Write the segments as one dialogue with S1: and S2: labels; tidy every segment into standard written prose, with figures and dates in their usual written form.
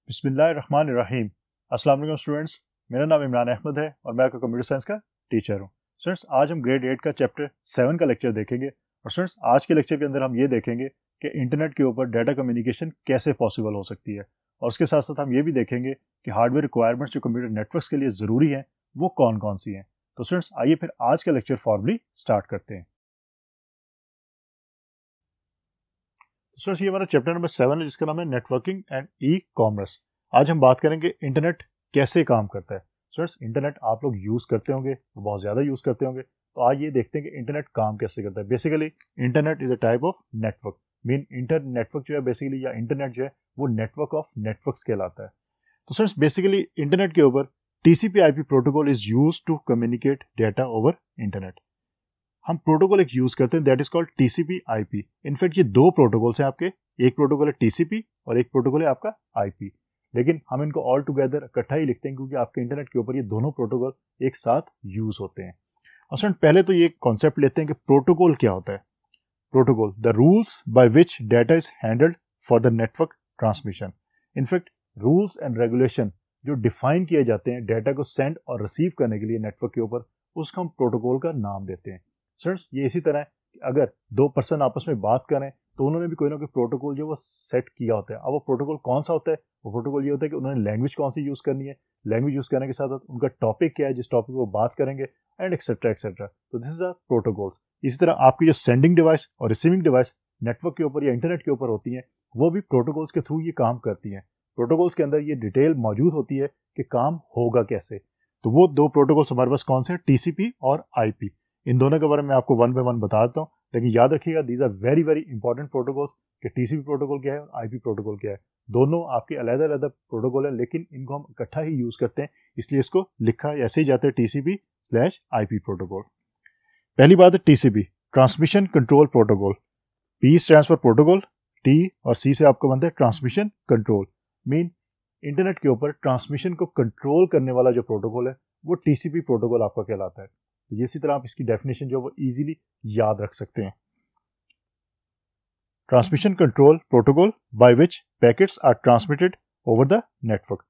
S1: बिस्मिल्लाहिर्रहमानिर्रहीम। अस्सलाम वालेकुम स्टूडेंट्स, मेरा नाम इमरान अहमद है और मैं आपका कंप्यूटर साइंस का टीचर हूँ। स्टूडेंट्स, आज हम ग्रेड 8 का चैप्टर 7 का लेक्चर देखेंगे। और स्टूडेंट्स, आज के लेक्चर के अंदर हम ये देखेंगे कि इंटरनेट के ऊपर डाटा कम्युनिकेशन कैसे पॉसिबल हो सकती है, और उसके साथ साथ हम ये भी देखेंगे कि हार्डवेयर रिक्वायरमेंट्स जो कंप्यूटर नेटवर्क्स के लिए ज़रूरी हैं वो कौन कौन सी हैं। तो स्टूडेंट्स, आइए फिर आज का लेक्चर फॉर्मली स्टार्ट करते हैं। स्टूडेंट्स, ये हमारा चैप्टर नंबर 7 है जिसका नाम है नेटवर्किंग एंड ई कॉमर्स। आज हम बात करेंगे इंटरनेट कैसे काम करता है। स्टूडेंट्स, इंटरनेट आप लोग यूज़ करते होंगे, बहुत ज़्यादा यूज़ करते होंगे। तो आज ये देखते हैं कि इंटरनेट काम कैसे करता है। Basically internet is a type of network. Mean inter network जो है बेसिकली, या इंटरनेट जो है वो नेटवर्क ऑफ नेटवर्क्स कहलाता है। तो स्टूडेंट्स, बेसिकली इंटरनेट के ऊपर TCP IP protocol is use to communicate data over internet. हम प्रोटोकॉल एक यूज करते हैं that is called TCP IP. In fact ये दो प्रोटोकॉल्स हैं आपके, एक प्रोटोकॉल है टीसीपी और एक प्रोटोकॉल है आपका आईपी। लेकिन हम इनको ऑल टुगेदर इकट्ठा ही लिखते हैं क्योंकि आपके इंटरनेट के ऊपर ये दोनों प्रोटोकॉल एक साथ यूज होते हैं। और स्टूडेंट, पहले तो ये कॉन्सेप्ट लेते हैं कि प्रोटोकॉल क्या होता है। Protocol, the rules by which data is handled for the network transmission. In fact rules and regulation जो डिफाइन किए जाते हैं डेटा को सेंड और रिसीव करने के लिए नेटवर्क के ऊपर, उसका हम प्रोटोकॉल का नाम देते हैं। स्टूडेंट्स, ये इसी तरह है कि अगर दो पर्सन आपस में बात करें तो उन्होंने भी कोई ना कोई प्रोटोकॉल जो वो सेट किया होता है। अब वो प्रोटोकॉल कौन सा होता है? वो प्रोटोकॉल ये होता है कि उन्होंने लैंग्वेज कौन सी यूज़ करनी है, लैंग्वेज यूज़ करने के साथ साथ उनका टॉपिक क्या है जिस टॉपिक पर वो बात करेंगे, एंड एक्सेट्रा एक्सेट्रा। तो दिस इज अ प्रोटोकॉल्स। इसी तरह आपकी जो सेंडिंग डिवाइस और रिसीविंग डिवाइस नेटवर्क के ऊपर या इंटरनेट के ऊपर होती हैं, वो भी प्रोटोकॉल्स के थ्रू ये काम करती हैं। प्रोटोकॉल्स के अंदर ये डिटेल मौजूद होती है कि काम होगा कैसे। तो वो दो प्रोटोकॉल्स हमारे पास कौन से हैं? टीसीपी और आईपी। इन दोनों के बारे में आपको वन बाय वन बता देता हूँ, लेकिन याद रखिएगा these are very very important protocols कि टीसीपी प्रोटोकॉल क्या है और आईपी प्रोटोकॉल क्या है। दोनों आपके अलग अलग प्रोटोकॉल है, लेकिन इनको हम इकट्ठा ही यूज करते हैं, इसलिए इसको लिखा ऐसे ही जाते हैं टीसीपी/आईपी प्रोटोकॉल। पहली बात है TCP, transmission control protocol. P stands for protocol, T और सी से आपको बनता है ट्रांसमिशन कंट्रोल। मीन इंटरनेट के ऊपर ट्रांसमिशन को कंट्रोल करने वाला जो प्रोटोकॉल है वो टीसीपी प्रोटोकॉल आपका कहलाता है। तो इसी तरह आप इसकी डेफिनेशन जो वो इजीली याद रख सकते हैं। Transmission control protocol by which packets are transmitted over the network.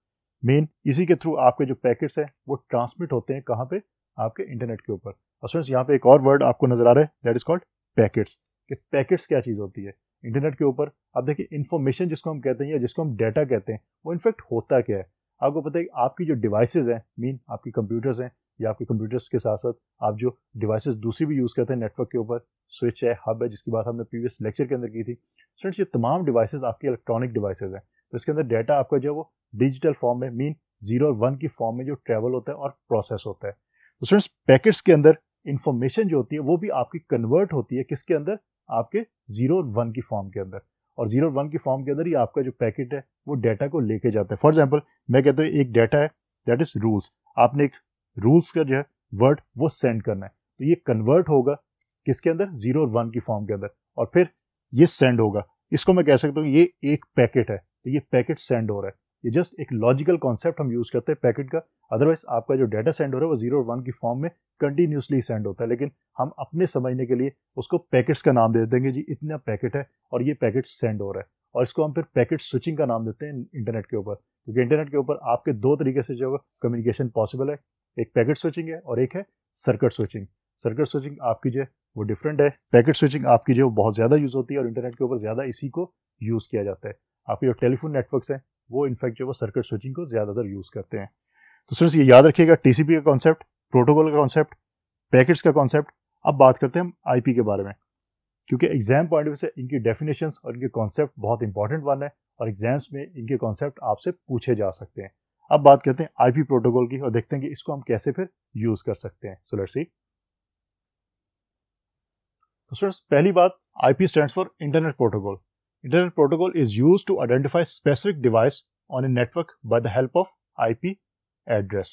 S1: Main इसी के थ्रू आपके जो पैकेट्स हैं वो ट्रांसमिट होते हैं कहाँ पे? आपके इंटरनेट के ऊपर। और फ्रेंड्स, यहाँ पे एक और वर्ड आपको नजर आ रहा है दैट इज कॉल्ड पैकेट्स। कि पैकेट्स क्या चीज होती है इंटरनेट के ऊपर? अब देखिए, इंफॉर्मेशन जिसको हम कहते हैं या जिसको हम डाटा कहते हैं, वो इनफैक्ट होता क्या है? आपको पता है कि आपकी जो डिवाइसेज हैं, मीन आपकी कंप्यूटर्स हैं, या आपके कंप्यूटर्स के साथ साथ आप जो डिवाइसेस दूसरी भी यूज़ करते हैं नेटवर्क के ऊपर, स्विच है, हब है, जिसकी बात हमने प्रीवियस लेक्चर के अंदर की थी। स्टूडेंट्स, ये तमाम डिवाइसेस आपकी इलेक्ट्रॉनिक डिवाइसेस हैं। तो इसके अंदर डाटा आपका जो है वो डिजिटल फॉर्म में, मीन 0 और 1 की फॉर्म में जो ट्रेवल होता है और प्रोसेस होता है। तो स्टूडेंट्स, पैकेट्स के अंदर इंफॉर्मेशन जो होती है वो भी आपकी कन्वर्ट होती है किसके अंदर? आपके 0 और 1 की फॉर्म के अंदर। और 0 और 1 की फॉर्म के अंदर ही आपका जो पैकेट है वो डाटा को लेके जाता है। फॉर एग्जाम्पल, मैं कहता हूँ एक डाटा है दैट इज रूल्स। आपने एक रूल्स का जो है वर्ड वो सेंड करना है, तो ये कन्वर्ट होगा किसके अंदर? 0 और 1 की फॉर्म के अंदर, और फिर ये सेंड होगा। इसको मैं कह सकता हूँ ये एक पैकेट है, तो ये पैकेट सेंड हो रहा है। ये जस्ट एक लॉजिकल कॉन्सेप्ट हम यूज करते हैं पैकेट का। अदरवाइज आपका जो डाटा सेंड हो रहा है वो 0 और 1 की फॉर्म में कंटिन्यूसली सेंड होता है, लेकिन हम अपने समझने के लिए उसको पैकेट्स का नाम दे देंगे। जी इतना पैकेट है और ये पैकेट सेंड हो रहा है, और इसको हम फिर पैकेट स्विचिंग का नाम देते हैं इंटरनेट के ऊपर। क्योंकि इंटरनेट के ऊपर आपके दो तरीके से जो कम्युनिकेशन पॉसिबल है, एक पैकेट स्विचिंग है और एक है सर्किट स्विचिंग। सर्किट स्विचिंग आपकी जो है वो डिफरेंट है, पैकेट स्विचिंग आपकी जो बहुत ज़्यादा यूज़ होती है और इंटरनेट के ऊपर ज़्यादा इसी को यूज़ किया जाता है। आपके जो टेलीफोन नेटवर्क्स हैं वो इनफैक्ट जो वो सर्किट स्विचिंग को ज़्यादातर यूज़ करते हैं। तो स्टूडेंट्स, ये याद रखिएगा टीसीपी का कॉन्सेप्ट, प्रोटोकॉल का कॉन्सेप्ट, पैकेट्स का कॉन्सेप्ट। अब बात करते हैं हम आईपी के बारे में, क्योंकि एग्जाम पॉइंट ऑफ व्यू से इनकी डेफिनेशंस और इनके कॉन्सेप्ट बहुत इंपॉर्टेंट वन है, और एग्जाम्स में इनके कॉन्सेप्ट आपसे पूछे जा सकते हैं। अब बात करते हैं आईपी प्रोटोकॉल की और देखते हैं कि इसको हम कैसे फिर यूज कर सकते हैं। So let's see. तो स्टूडेंट्स, पहली बात, IP stands for internet protocol. Internet protocol is used to identify specific device on a network by the help of IP address.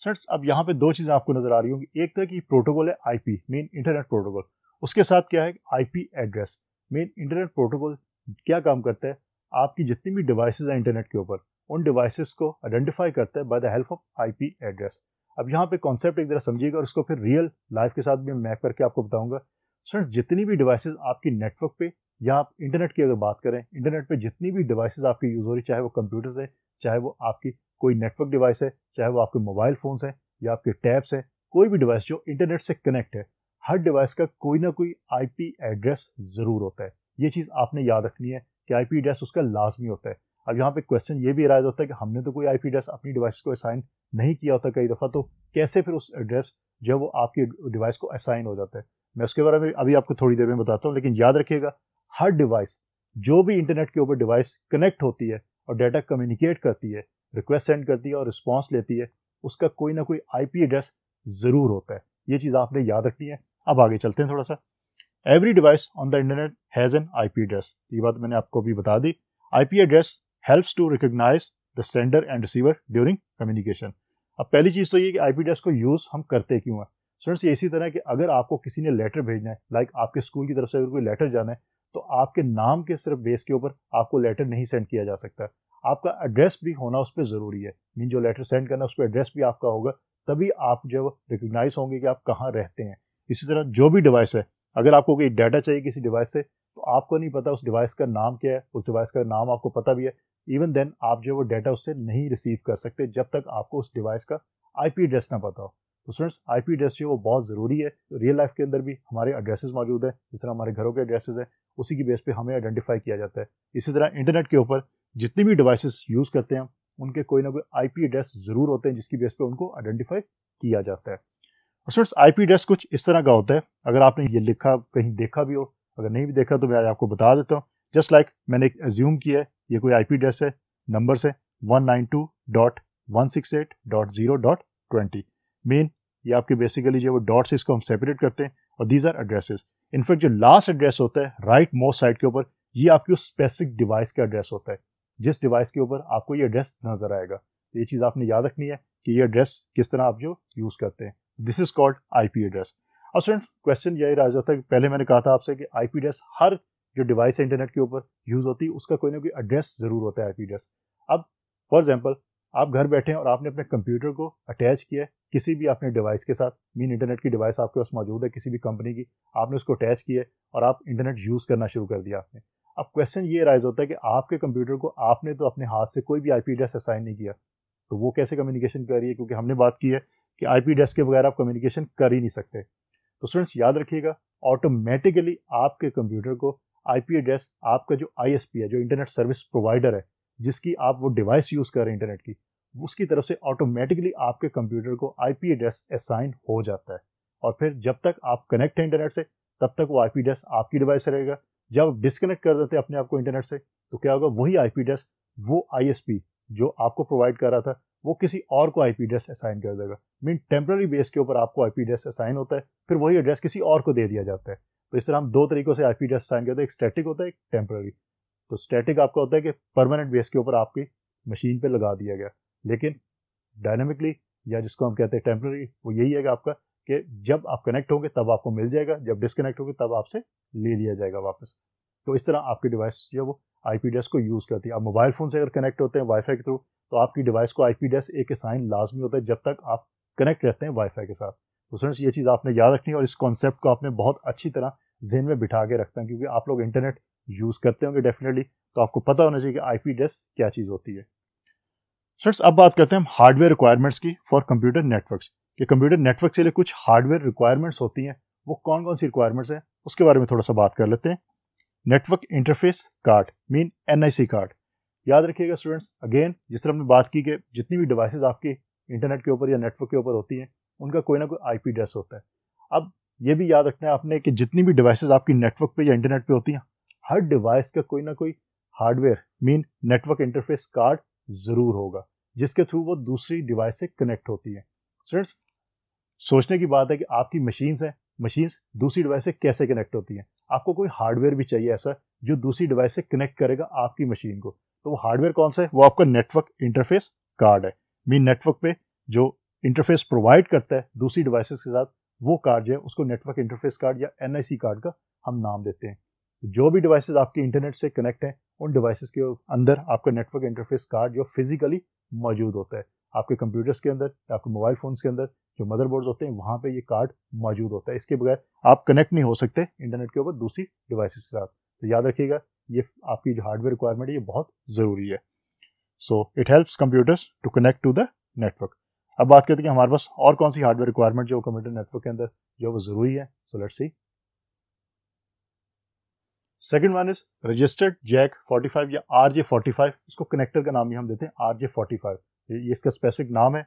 S1: Students, अब यहाँ पे दो चीजें आपको नजर आ रही होंगी। एक तरह की प्रोटोकॉल है आईपी, मीन इंटरनेट प्रोटोकॉल, उसके साथ क्या है? IP address. Mean internet protocol क्या काम करता है? आपकी जितनी भी डिवाइसेज हैं इंटरनेट के ऊपर, उन डिवाइसेस को आइडेंटिफाई करता है bye the help of IP address. अब यहाँ पे कॉन्सेप्ट एक तरह समझिएगा और उसको फिर रियल लाइफ के साथ भी मैप करके आपको बताऊंगा। स्टूडेंट्स, जितनी भी डिवाइसेज आपकी नेटवर्क पे या आप इंटरनेट की अगर बात करें, इंटरनेट पे जितनी भी डिवाइसेज आपकी यूज हो रही, चाहे वो कंप्यूटर्स है, चाहे वो आपकी कोई नेटवर्क डिवाइस है, चाहे वो आपके मोबाइल फ़ोन्स हैं या आपके टैब्स है, कोई भी डिवाइस जो इंटरनेट से कनेक्ट है, हर डिवाइस का कोई ना कोई आईपी एड्रेस ज़रूर होता है। ये चीज़ आपने याद रखनी है कि आईपी एड्रेस उसका लाजमी होता है। अब यहाँ पे क्वेश्चन ये भी राइज होता है कि हमने तो कोई आईपी एड्रेस अपनी डिवाइस को असाइन नहीं किया होता कई दफ़ा, तो कैसे फिर उस एड्रेस जो वो आपकी डिवाइस को असाइन हो जाता है। मैं उसके बारे में अभी आपको थोड़ी देर में बताता हूँ, लेकिन याद रखिएगा हर डिवाइस जो भी इंटरनेट के ऊपर डिवाइस कनेक्ट होती है और डाटा कम्युनिकेट करती है, रिक्वेस्ट सेंड करती है और रिस्पॉन्स लेती है, उसका कोई ना कोई आईपी एड्रेस ज़रूर होता है। ये चीज़ आपने याद रखनी है। अब आगे चलते हैं थोड़ा सा। Every device on the internet has an IP address. ये बात मैंने आपको भी बता दी। IP address helps to recognise the sender and receiver during communication. अब पहली चीज़ तो ये कि आईपी एड्रेस को यूज़ हम करते क्यों हैं। स्टूडेंट्स, ये इसी तरह कि अगर आपको किसी ने लेटर भेजना है, लाइक आपके स्कूल की तरफ से अगर कोई लेटर जाना है, तो आपके नाम के सिर्फ बेस के ऊपर आपको लेटर नहीं सेंड किया जा सकता। आपका एड्रेस भी होना उस पर ज़रूरी है। मीन जो लेटर सेंड करना है उस पर एड्रेस भी आपका होगा, तभी आप जब रिकॉग्नाइज होंगे कि आप कहाँ रहते हैं। इसी तरह जो भी डिवाइस है, अगर आपको कोई डाटा चाहिए किसी डिवाइस से, तो आपको नहीं पता उस डिवाइस का नाम क्या है, उस डिवाइस का नाम आपको पता भी है, इवन देन आप जो वो डाटा उससे नहीं रिसीव कर सकते जब तक आपको उस डिवाइस का आईपी एड्रेस ना पता हो। तो स्टूडेंट्स, आईपी एड्रेस जो है वो बहुत ज़रूरी है। रियल लाइफ के अंदर भी हमारे एड्रेसेस मौजूद है, जिस तरह हमारे घरों के एड्रेसेस हैं, उसी की बेस पे हमें आइडेंटिफाई किया जाता है। इसी तरह इंटरनेट के ऊपर जितनी भी डिवाइसेस यूज़ करते हैं, उनके कोई ना कोई आईपी एड्रेस ज़रूर होते हैं जिसकी बेस पे उनको आइडेंटिफाई किया जाता है। और स्टूडेंट्स, आईपी एड्रेस कुछ इस तरह का होता है, अगर आपने ये लिखा कहीं देखा भी हो, अगर नहीं भी देखा तो मैं आज आपको बता देता हूँ। जस्ट लाइक मैंने एक एज्यूम किया है, ये कोई आईपी एड्रेस है, नंबर है 192.168.0.20। मेन ये आपके बेसिकली जो वो डॉट्स इसको हम सेपरेट करते हैं और दीज आर एड्रेसेस। इनफैक्ट जो लास्ट एड्रेस होता है राइट मोस्ट साइड के ऊपर, ये आपकी उस स्पेसिफिक डिवाइस का एड्रेस होता है, जिस डिवाइस के ऊपर आपको ये एड्रेस नजर आएगा। ये चीज़ आपने याद रखनी है कि ये एड्रेस किस तरह आप जो यूज़ करते हैं। This is called IP address. अब स्टूडेंट, क्वेश्चन यही राइज होता है कि पहले मैंने कहा था आपसे कि आईपी एड्रेस हर जो डिवाइस है इंटरनेट के ऊपर यूज होती है, उसका कोई ना कोई एड्रेस जरूर होता है आईपी एड्रेस। अब फॉर एग्जांपल, आप घर बैठे हैं और आपने अपने कंप्यूटर को अटैच किया है किसी भी अपने डिवाइस के साथ। मीन इंटरनेट की डिवाइस आपके पास मौजूद है किसी भी कंपनी की, आपने उसको अटैच किया है और आप इंटरनेट यूज करना शुरू कर दिया आपने। अब क्वेश्चन ये राइज होता है कि आपके कंप्यूटर को आपने तो अपने हाथ से कोई भी आईपी एड्रेस असाइन नहीं किया, तो वो कैसे कम्युनिकेशन कर रही है, क्योंकि हमने बात की है कि आईपी एड्रेस के बगैर आप कम्युनिकेशन कर ही नहीं सकते। तो स्टूडेंट्स, याद रखिएगा, ऑटोमेटिकली आपके कंप्यूटर को आईपी एड्रेस, आपका जो आईएसपी है, जो इंटरनेट सर्विस प्रोवाइडर है, जिसकी आप वो डिवाइस यूज कर रहे हैं इंटरनेट की, उसकी तरफ से ऑटोमेटिकली आपके कंप्यूटर को आईपी एड्रेस असाइन हो जाता है। और फिर जब तक आप कनेक्ट हैं इंटरनेट से, तब तक वो आईपी एड्रेस आपकी डिवाइस से रहेगा। जब आप डिस्कनेक्ट कर देते हैं अपने आप को इंटरनेट से, तो क्या होगा, वही आईपी एड्रेस, वो आईएसपी जो आपको प्रोवाइड कर रहा था, वो किसी और को आईपी एड्रेस असाइन कर देगा। मीन टेम्पररी बेस के ऊपर आपको आईपी एड्रेस असाइन होता है, फिर वही एड्रेस किसी और को दे दिया जाता है। तो इस तरह हम दो तरीकों से आईपी एड्रेस असाइन करते हैं, एक स्टैटिक होता है, एक टेम्पररी। तो स्टैटिक आपका होता है कि परमानेंट बेस के ऊपर आपकी मशीन पे लगा दिया गया, लेकिन डायनामिकली, या जिसको हम कहते हैं टेम्पररी, वो यही है कि आपका कि जब आप कनेक्ट होंगे तब आपको मिल जाएगा, जब डिस्कनेक्ट होंगे तब आपसे ले लिया जाएगा वापस। तो इस तरह आपकी डिवाइस जो वो आईपी एड्रेस को यूज़ करती है। आप मोबाइल फ़ोन से अगर कनेक्ट होते हैं वाईफाई के थ्रू, तो आपकी डिवाइस को आईपी एड्रेस एक असाइन लाजमी होता है जब तक आप कनेक्ट रहते हैं वाईफाई के साथ। तो फ्रेंड्स, ये चीज़ आपने याद रखनी है और इस कॉन्सेप्ट को आपने बहुत अच्छी तरह जहन में बिठा के रखना है, क्योंकि आप लोग इंटरनेट यूज़ करते होंगे डेफिनेटली, तो आपको पता होना चाहिए कि आईपी एड्रेस क्या चीज़ होती है। फ्रेंड्स, अब बात करते हैं हम हार्डवेयर रिक्वायरमेंट्स की फॉर कंप्यूटर नेटवर्क्स। कि कंप्यूटर नेटवर्क के लिए कुछ हार्डवेयर रिक्वायरमेंट्स होती हैं, वो कौन कौन सी रिक्वायरमेंट्स हैं उसके बारे में थोड़ा सा बात कर लेते हैं। Network interface card, mean NIC card. याद रखिएगा स्टूडेंट्स, अगेन जिस तरह हमने बात की कि जितनी भी डिवाइसेस आपकी इंटरनेट के ऊपर या नेटवर्क के ऊपर होती हैं, उनका कोई ना कोई आईपी एड्रेस होता है। अब ये भी याद रखना है आपने कि जितनी भी डिवाइसेस आपकी नेटवर्क पे या इंटरनेट पे होती हैं, हर डिवाइस का कोई ना कोई hardware, mean network interface card जरूर होगा, जिसके थ्रू वो दूसरी डिवाइस से कनेक्ट होती है। स्टूडेंट्स, सोचने की बात है कि आपकी मशीन्स हैं, मशीन्स दूसरी डिवाइस से कैसे कनेक्ट होती हैं। आपको कोई हार्डवेयर भी चाहिए ऐसा जो दूसरी डिवाइस से कनेक्ट करेगा आपकी मशीन को। तो वो हार्डवेयर कौन सा है, वो आपका नेटवर्क इंटरफेस कार्ड है। मीन नेटवर्क पे जो इंटरफेस प्रोवाइड करता है दूसरी डिवाइसेस के साथ, वो कार्ड जो है उसको नेटवर्क इंटरफेस कार्ड या एनआईसी कार्ड का हम नाम देते हैं। जो भी डिवाइसेस आपकी इंटरनेट से कनेक्ट हैं, उन डिवाइसेस के अंदर आपका नेटवर्क इंटरफेस कार्ड जो फिजिकली मौजूद होता है। आपके कंप्यूटर्स के अंदर, आपके मोबाइल फोन्स के अंदर जो मदरबोर्ड्स होते हैं, वहाँ पे ये कार्ड मौजूद होता है। इसके बगैर आप कनेक्ट नहीं हो सकते इंटरनेट के ऊपर दूसरी डिवाइसेस के साथ। तो याद रखिएगा, ये आपकी जो हार्डवेयर रिक्वायरमेंट है, ये बहुत ज़रूरी है। So it helps computers to connect to the network. अब बात करते हैं कि हमारे पास और कौन सी हार्डवेयर रिक्वायरमेंट जो कंप्यूटर नेटवर्क के अंदर जो वो जरूरी है। So let's see. Second one is registered jack 45 या RJ45, इसको कनेक्टर का नाम ही हम देते हैं RJ45, ये इसका स्पेसिफिक नाम है।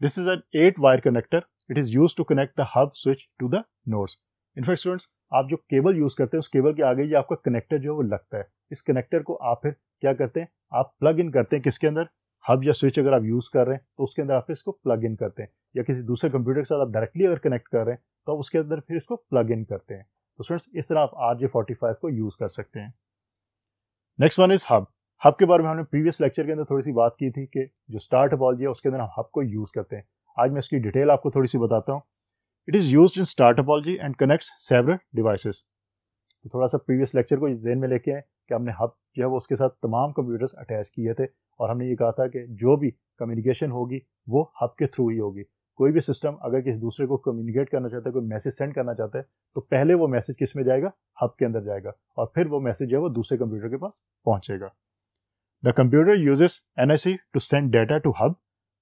S1: This is an 8 wire connector, it is used to connect the hub switch to the nodes. In fact students, आप जो केबल यूज करते हैं उस केबल के आगे ये आपका कनेक्टर जो है वो लगता है। इस कनेक्टर को आप फिर क्या करते हैं, आप प्लग इन करते हैं किसके अंदर, हब या स्विच अगर आप यूज कर रहे हैं तो उसके अंदर आप इसको प्लग इन करते हैं, या किसी दूसरे कंप्यूटर के साथ आप डायरेक्टली अगर कनेक्ट कर रहे हैं तो आप उसके अंदर फिर इसको प्लग इन करते हैं। तो स्टूडेंट्स इस तरह आप RJ45 को यूज कर सकते हैं। Next one is hub. Hub के बारे में हमने प्रीवियस लेक्चर के अंदर थोड़ी सी बात की थी कि जो स्टार टोपोलॉजी है उसके अंदर हम हब को यूज करते हैं। आज मैं इसकी डिटेल आपको थोड़ी सी बताता हूँ। It is used in star topology and connects several devices. तो थोड़ा सा प्रीवियस लेक्चर को ज़हन में लेके आए कि हमने हब जो है वो उसके साथ तमाम कंप्यूटर्स अटैच किए थे, और हमने ये कहा था कि जो भी कम्युनिकेशन होगी वो हब के थ्रू ही होगी। कोई भी सिस्टम अगर किसी दूसरे को कम्युनिकेट करना चाहता है, कोई मैसेज सेंड करना चाहता है, तो पहले वो मैसेज किस में जाएगा, हब के अंदर जाएगा, और फिर वो मैसेज जो है वो दूसरे कंप्यूटर के पास पहुंचेगा। The computer uses NIC to send data to hub.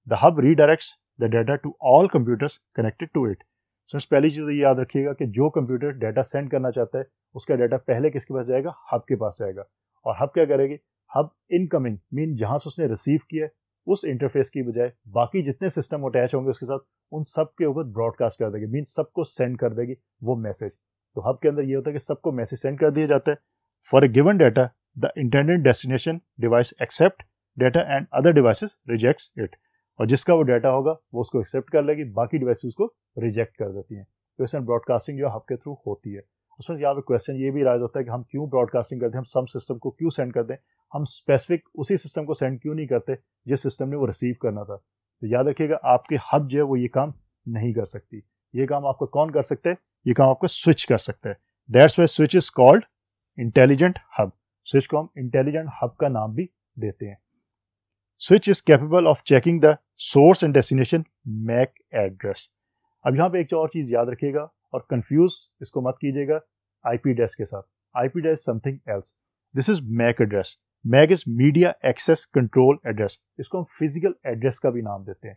S1: The hub redirects the data to all computers connected to it. So पहली चीज़ ये याद रखिएगा कि जो कंप्यूटर डेटा सेंड करना चाहता है उसका डेटा पहले किसके पास जाएगा, हब के पास जाएगा। और हब क्या करेगी, हब इनकमिंग मीन जहां से उसने रिसीव किया है उस इंटरफेस की बजाय बाकी जितने सिस्टम अटैच होंगे उसके साथ उन सब के ऊपर ब्रॉडकास्ट कर देगी, मीन सबको सेंड कर देगी वो मैसेज। तो हब के अंदर ये होता है कि सबको मैसेज सेंड कर दिया जाता है। For a given data the intended destination device accept data and other devices rejects it. और जिसका वो डाटा होगा वो उसको एक्सेप्ट कर लेगी, बाकी डिवाइसेस उसको रिजेक्ट कर देती हैं। तो इसमें ब्रॉडकास्टिंग जो हब के थ्रू होती है। उसमें यहाँ पे क्वेश्चन ये भी राइज होता है कि हम क्यों ब्रॉडकास्टिंग करते हैं, हम सम सिस्टम को क्यों सेंड करते हैं, हम स्पेसिफिक उसी सिस्टम को सेंड क्यों नहीं करते जिस सिस्टम ने वो रिसीव करना था। तो याद रखिएगा आपके हब जो है वो ये काम नहीं कर सकती। ये काम आपको कौन कर सकते हैं, ये काम आपको स्विच कर सकते हैं। That's why switch is called intelligent hub. Switch को हम इंटेलिजेंट हब का नाम भी देते हैं। Switch is capable of checking the source and destination MAC address. अब यहाँ पे एक और चीज याद रखिएगा और कंफ्यूज इसको मत कीजिएगा IP एड्रेस के साथ। IP address something else, this is MAC address. MAC is media access control address, इसको हम फिजिकल एड्रेस का भी नाम देते हैं।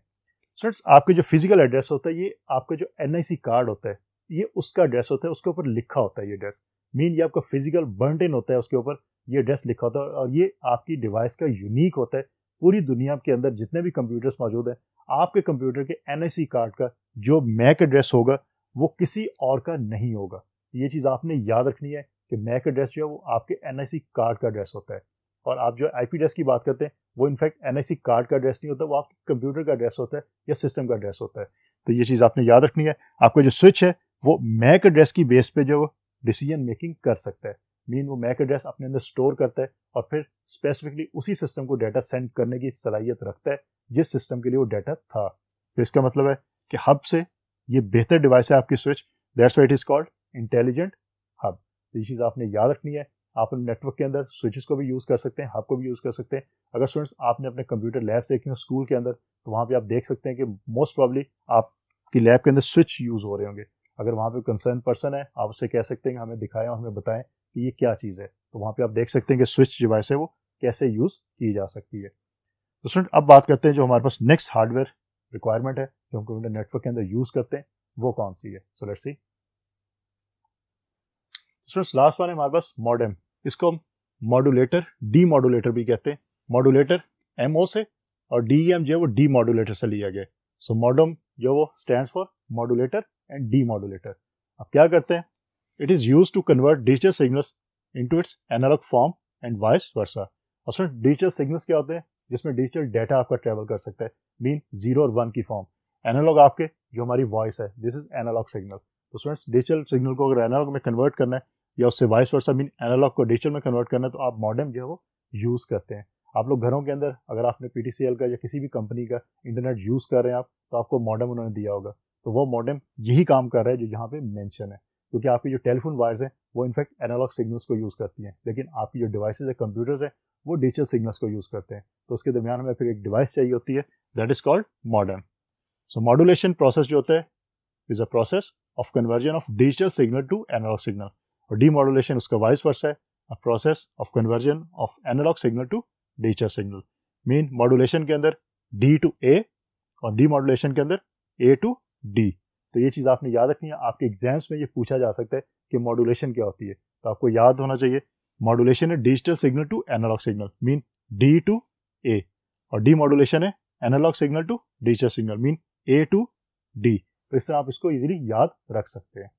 S1: स्टूडेंट्स आपके जो फिजिकल एड्रेस होता है ये आपका जो NIC कार्ड होता है ये उसका एड्रेस होता है, उसके ऊपर लिखा होता है ये एड्रेस, मीन ये आपका फिजिकल बर्न इन होता है, उसके ऊपर ये एड्रेस लिखा होता है और ये आपकी डिवाइस का यूनिक होता है। पूरी दुनिया के अंदर जितने भी कंप्यूटर्स मौजूद हैं आपके कंप्यूटर के NIC कार्ड का जो मैक एड्रेस होगा वो किसी और का नहीं होगा। ये चीज़ आपने याद रखनी है कि मैक एड्रेस जो है वो आपके NIC कार्ड का एड्रेस होता है। और आप जो IP एड्रेस की बात करते हैं वो इनफैक्ट NIC कार्ड का एड्रेस नहीं होता, वो आपके कंप्यूटर का एड्रेस होता है या सिस्टम का एड्रेस होता है। तो ये चीज़ आपने याद रखनी है। आपका जो स्विच है वो मैक एड्रेस की बेस पे जो डिसीजन मेकिंग कर सकता है, मीन वो मैक एड्रेस अपने अंदर स्टोर करता है और फिर स्पेसिफिकली उसी सिस्टम को डाटा सेंड करने की सलाहियत रखता है जिस सिस्टम के लिए वो डाटा था। तो इसका मतलब है कि हब से ये बेहतर डिवाइस है आपकी switch, that's why it is called intelligent hub. तो ये चीज़ आपने याद रखनी है। आप नेटवर्क के अंदर स्विचेस को भी यूज़ कर सकते हैं, हब को भी यूज़ कर सकते हैं। अगर स्टूडेंट्स आपने अपने कंप्यूटर लैब देखे हो स्कूल के अंदर तो वहाँ पे आप देख सकते हैं कि मोस्ट प्रॉब्ली आपकी लैब के अंदर स्विच यूज़ हो रहे होंगे। अगर वहाँ पे कंसर्न पर्सन है आप उससे कह सकते हैं कि हमें दिखाएं और हमें बताएं कि ये क्या चीज़ है, तो वहाँ पे आप देख सकते हैं कि स्विच डिवाइस है वो कैसे यूज़ की जा सकती है। तो स्टूडेंट अब बात करते हैं जो हमारे पास नेक्स्ट हार्डवेयर रिक्वायरमेंट है जो हम कंप्यूटर नेटवर्क के अंदर यूज़ करते हैं वो कौन सी है। So let's C. Students last one है हमारे पास मॉडेम, इसको हम मॉड्यूलेटर डीमॉड्यूलेटर भी कहते हैं। मॉड्यूलेटर MO से और DEM जो है वो डीमॉड्यूलेटर से लिया गया। सो मॉडेम जो वो stands for modulator and demodulator. अब क्या करते हैं, it is used to convert digital signals into its analog form and vice versa. और स्टूडेंट डिजिटल सिग्नल्स क्या होते हैं, जिसमें डिजिटल डाटा आपका ट्रेवल कर सकता है, मीन 0 और 1 की फॉर्म। एनालॉग आपके जो हमारी वॉइस है, दिस इज एनालॉग सिग्नल। तो स्टूडेंट्स डिजिटल सिग्नल को अगर एनालॉग में कन्वर्ट करना है या उससे वाइस वर्सा मीन एनालॉग को डिजिटल में कन्वर्ट करना है तो आप मॉडेम जो है वो यूज़ करते हैं। आप लोग घरों के अंदर अगर आपने PTCL का या किसी भी कंपनी का इंटरनेट यूज़ कर रहे हैं आप, तो आपको मॉडेम उन्होंने दिया होगा। तो वो मॉडेम यही काम कर रहा है जो यहाँ पे मेंशन है, क्योंकि आपकी जो टेलीफोन वायर्स हैं वो इनफैक्ट एनालॉग सिग्नल्स को यूज़ करती हैं, लेकिन आपकी जो डिवाइसेज है कंप्यूटर्स हैं वो डिजिटल सिग्नल्स को यूज़ करते हैं। तो उसके दरमियान हमें फिर एक डिवाइस चाहिए होती है, that is called modem. So modulation process जो होता है is a process of conversion of digital signal to analog signal, और डीमॉड्यूलेशन उसका वाइस वर्सा है, a process of conversion of analog signal to digital signal. Mean modulation के अंदर D to A और demodulation के अंदर A to D। तो ये चीज़ आपने याद रखनी है, आपके एग्जाम्स में ये पूछा जा सकता है कि मॉड्यूलेशन क्या होती है। तो आपको याद होना चाहिए मॉड्यूलेशन है digital signal to analog signal mean D to A, और डीमॉड्यूलेशन है analog signal to digital signal mean A to D। तो इस तरह आप इसको इजीली याद रख सकते हैं।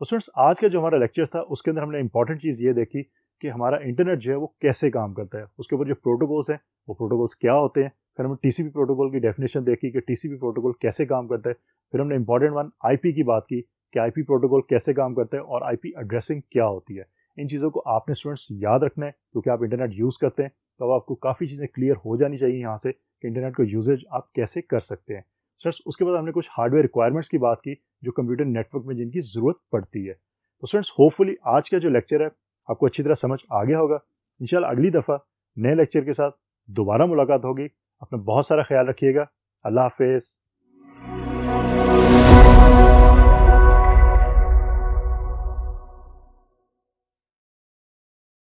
S1: तो स्टूडेंट्स, आज का जो हमारा लेक्चर था उसके अंदर हमने इंपॉर्टेंट चीज़ ये देखी कि हमारा इंटरनेट जो है वो कैसे काम करता है, उसके ऊपर जो प्रोटोकॉल्स हैं वो प्रोटोकॉल्स क्या होते हैं। फिर हमने टीसीपी प्रोटोकॉल की डेफिनेशन देखी कि टीसीपी प्रोटोकॉल कैसे काम करता है। फिर हमने इंपॉर्टेंट वन आईपी की बात की कि आईपी प्रोटोकॉल कैसे काम करता है और आईपी एड्रेसिंग क्या होती है। इन चीज़ों को आपने स्टूडेंट्स याद रखना है, क्योंकि आप इंटरनेट यूज़ करते हैं तो अब आपको काफ़ी चीज़ें क्लियर हो जानी चाहिए यहाँ से कि इंटरनेट का यूजेज आप कैसे कर सकते हैं। स्टूडेंट्स, उसके बाद हमने कुछ हार्डवेयर रिक्वायरमेंट्स की बात की जो कंप्यूटर नेटवर्क में जिनकी ज़रूरत पड़ती है। तो स्टूडेंट्स, होपफुली आज का जो लेक्चर है आपको अच्छी तरह समझ आ गया होगा। इंशाल्लाह अगली दफ़ा नए लेक्चर के साथ दोबारा मुलाकात होगी। अपना बहुत सारा ख्याल रखिएगा। अल्लाह हाफिज़।